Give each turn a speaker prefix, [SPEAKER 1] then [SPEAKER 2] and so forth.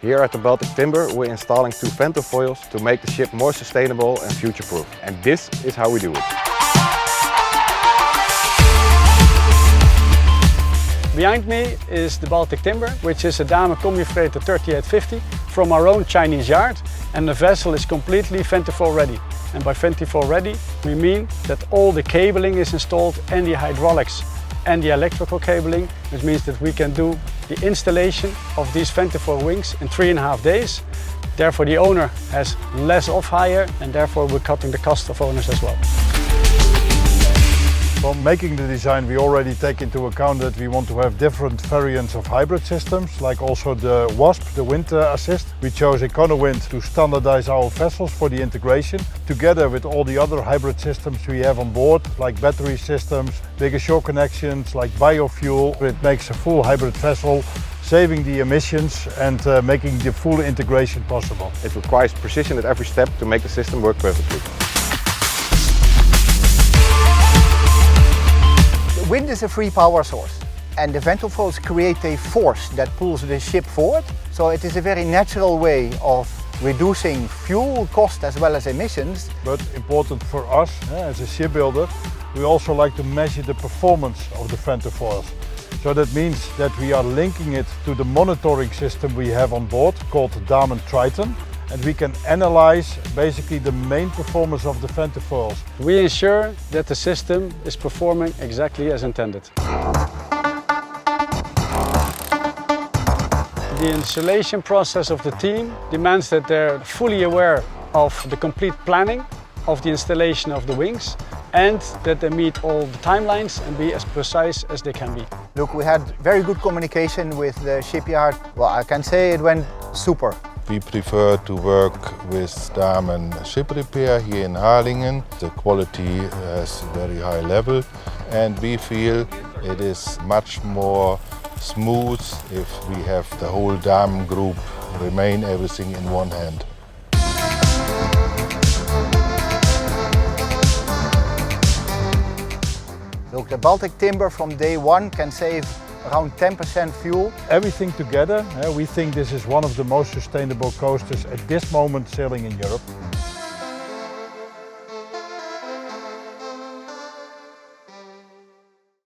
[SPEAKER 1] Here at the Baltic Timber, we're installing 2 ventifoils to make the ship more sustainable and future-proof. And this is how we do it.
[SPEAKER 2] Behind me is the Baltic Timber, which is a Damen-built Combi Freighter 3850 from our own Chinese yard, and the vessel is completely ventifoil ready. And by ventifoil ready, we mean that all the cabling is installed and the hydraulics and the electrical cabling, which means that we can do the installation of these ventifoil wings in 3.5 days. Therefore the owner has less off-hire and therefore we're cutting the cost of owners as well.
[SPEAKER 3] From making the design, we already take into account that we want to have different variants of hybrid systems, like also the WASP, the Wind Assist. We chose Econowind to standardize our vessels for the integration, together with all the other hybrid systems we have on board, like battery systems, bigger shore connections, like biofuel. It makes a full hybrid vessel, saving the emissions and making the full integration possible.
[SPEAKER 1] It requires precision at every step to make the system work perfectly.
[SPEAKER 4] Wind is a free power source and the ventifoils create a force that pulls the ship forward. So it is a very natural way of reducing fuel cost as well as emissions.
[SPEAKER 3] But important for us as a shipbuilder, we also like to measure the performance of the ventifoils. So that means that we are linking it to the monitoring system we have on board called Damen Triton. And we can analyze basically the main performance of the ventifoils.
[SPEAKER 2] We ensure that the system is performing exactly as intended. The installation process of the team demands that they're fully aware of the complete planning of the installation of the wings and that they meet all the timelines and be as precise as they can be.
[SPEAKER 4] Look, we had very good communication with the shipyard. Well, I can say it went super.
[SPEAKER 5] We prefer to work with Damen Shiprepair here in Harlingen. The quality has a very high level and we feel it is much more smooth if we have the whole Damen group remain everything in one hand.
[SPEAKER 4] Look, the Baltic Timber from day one can save around 10% fuel.
[SPEAKER 3] Everything together, we think this is one of the most sustainable coasters at this moment sailing in Europe.